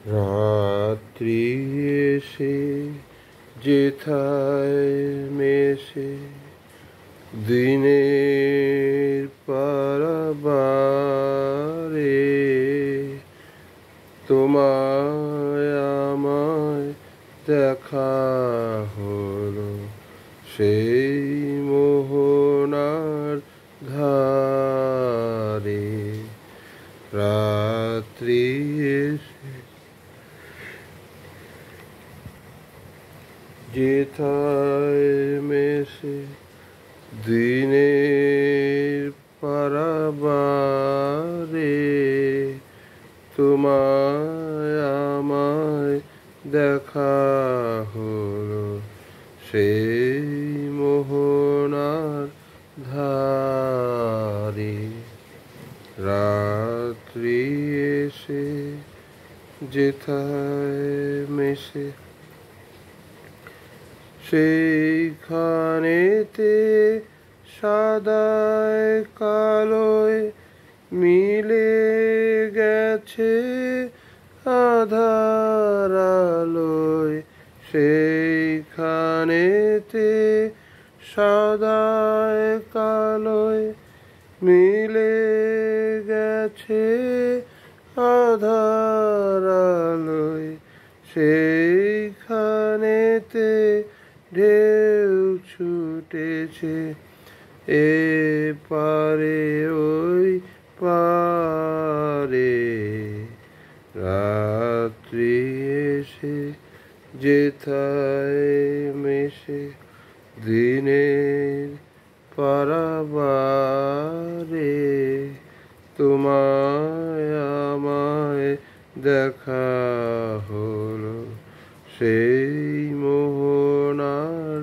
রাত্রি এসে যেথায় মেশে দিনের পারাবারে তোমায় আমায় দেখা হলো সেই মোহনার ধারে। রাত্রি এসে যেথায় মেশে দিনের পারাবারে তোমায় আমায় দেখা হলো সেই মোহনার ধারে। রাত্রি এসে যেথায় মেশে সেইখানেতে সাদায় কালোয় মিলে গেছে আধার আলোয়। সেইখানেতে সাদায় কালোয় মিলে গেছে আধার আলোয়। সেইখানেতে ঢেউ ছুটেছে এ পারে ওই পারে। রাত্রি এসে যেথায় মেশে দিনের পারাবারে তোমায় আমায় দেখা হলো সেই মোহনার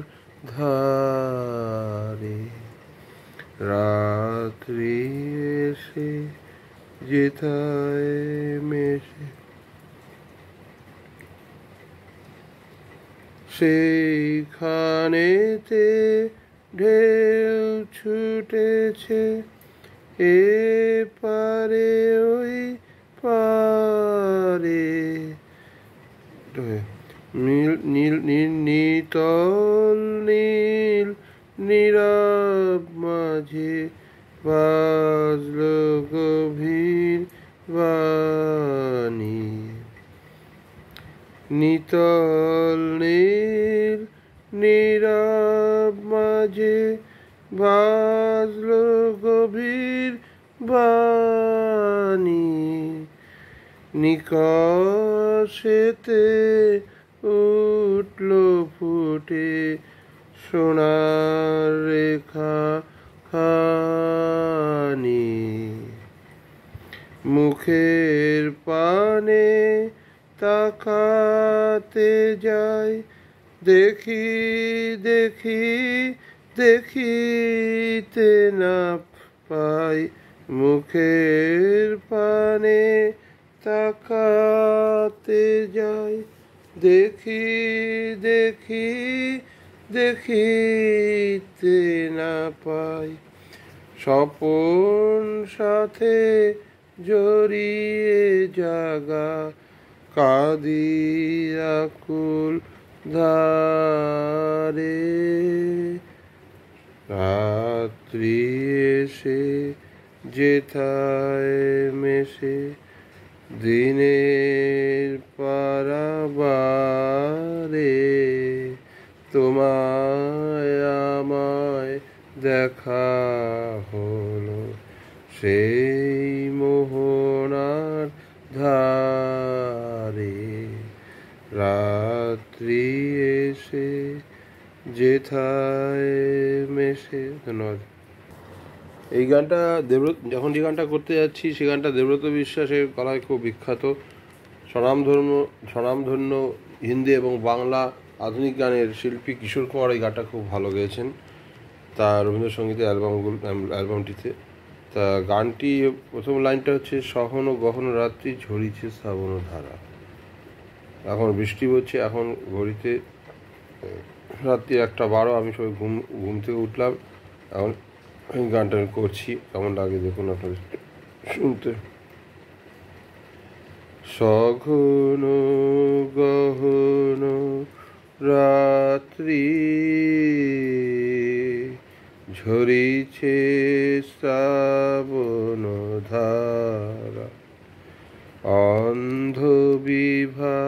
ধারে। রাত্রি এসে যেথায় মেশে সেইখানেতে ঢেউ ছুটেছে এ পারে ওই পারে। নিতল নীল নীরব মাঝে বাজলো গভীর বাণী। নিতল নীল নীরব মাঝে বাজলো গভীর বাণী। নিকষেতে উঠল ফুটে সোনার রেখা খানি। মুখের পানে তাকাতে যাই দেখি দেখি দেখিতে না পাই। মুখের পানে তাকাতে যাই দেখি দেখি দেখিতে না পাই। স্বপন সাথে জড়িয়ে জাগা কাঁদি আকুল ধারে। রাত্রি এসে যেথায় মেশে দিনের পারাবারে তোমায় আমায় দেখা হলো সেই মোহনার ধারে। রাত্রি এসে যেথায় মেশে। ধন্যবাদ। এই গানটা যখন যে গানটা করতে যাচ্ছি সে গানটা দেবব্রত বিশ্বাসের গলায় খুব বিখ্যাত। স্বনামধন্য হিন্দি এবং বাংলা আধুনিক গানের শিল্পী কিশোর কুমার এই গানটা খুব ভালো গেয়েছেন তার রবীন্দ্রসঙ্গীতের অ্যালবামটিতে। তা গানটি প্রথম লাইনটা হচ্ছে সহন গহন রাত্রি ঝরিছে শ্রাবণ ধারা। এখন বৃষ্টি পড়ছে, এখন ঘড়িতে রাত্রি 1:12। আমি সবাই ঘুম থেকে উঠলাম, এখন গানটা আমি করছি। কেমন লাগে দেখুন আপনাদের শুনতে। সঘন গহন রাত্রি ঝরিছে শ্রাবণ ধারা অন্ধ বিভাবরী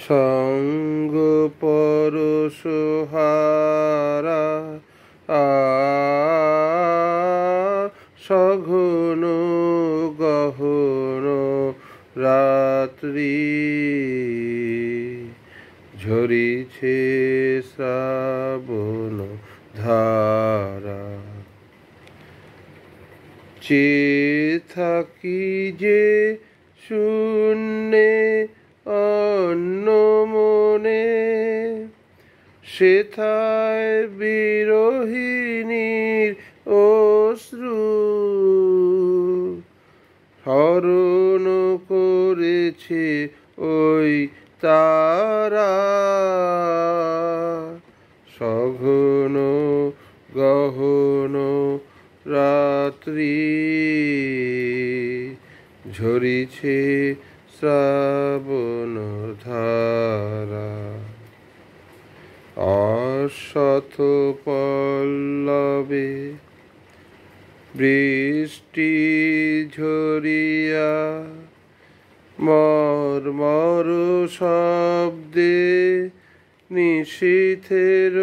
সঙ্গ পরশহারা সঘন গহন রাত্রি ঝরিছে শ্রাবণ ধারা চেয়ে থাকি যে শূন্যে অন্য মনে সেথায় বিরোহিণীর অশ্রু হরণ করেছে ওই তারা সঘন গহন রাত্রি ঝরিছে শ্রাবণ ধারা অশত পল্লবে বৃষ্টি ঝরিয়া মর্মর শব্দে নিশীথের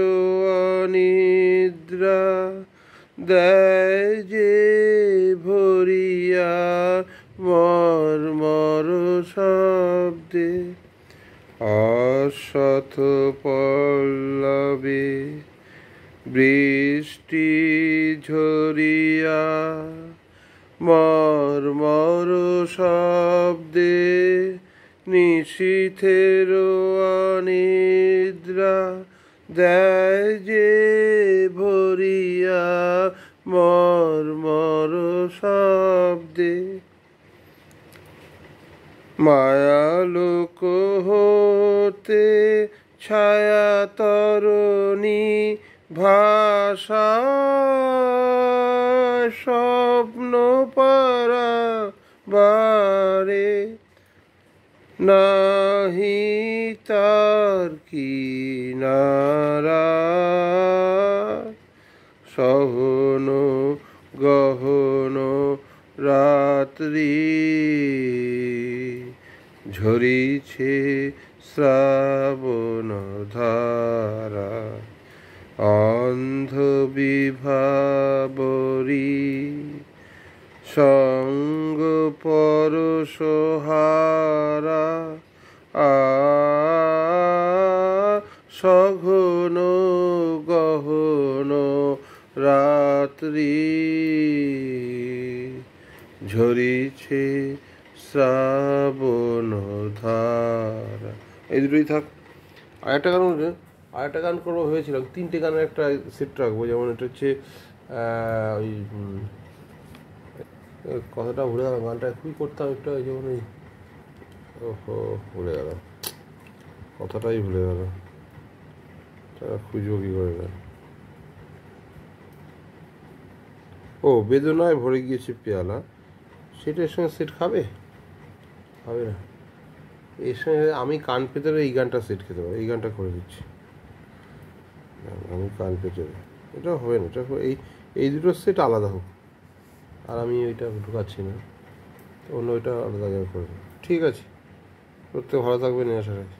অনিদ্রা দেয় যে ভরিয়া মর্মর শব্দে অশত পল্লবে বৃষ্টি ঝরিয়া মর্মর শব্দে নিশীথের অনিদ্রা দেয় যে ভরিয়া মর্মর শব্দে মায়ালোক হতে ছায়া তরণী ভাষা স্বপ্ন পারা বারে নাহি তার কিনারা সহন গহন রাত্রি ঝরিছে শ্রাবণ ধারা অন্ধ বিভাবরী সঙ্গ পরশহারা সঘন গহন রাত্রি ঝরিছে শ্রাবণ ধারা। এই দুটোই থাক। আরেকটা গান করবো ভেবেছিলাম, 3টে গানের একটা সেট রাখবো। যেমন এটা হচ্ছে ওই কথাটা ভুলে গেলাম, গানটা খুবই করতাম একটা, ওই যেমন ওই ওহো ভুলে গেলাম, কথাটাই ভুলে গেল, খুঁজবো কী করে গান। ও বেদনায় ভরে গিয়েছে পেয়ালা, সেটার সঙ্গে সেট খাবে না। এর সঙ্গে আমি কান পেতে এই গানটা সেট খেতে পারবো, এই গানটা করে দিচ্ছি। আমি কান পেতে এটা হবে না, এটা এই দুটো সেট আলাদা হোক, আর আমি ওইটা ঢুকাচ্ছি না, অন্য ওইটা আলাদা করে দেবো। ঠিক আছে, প্রত্যেক ভালো থাকবেন, আশা রাখি।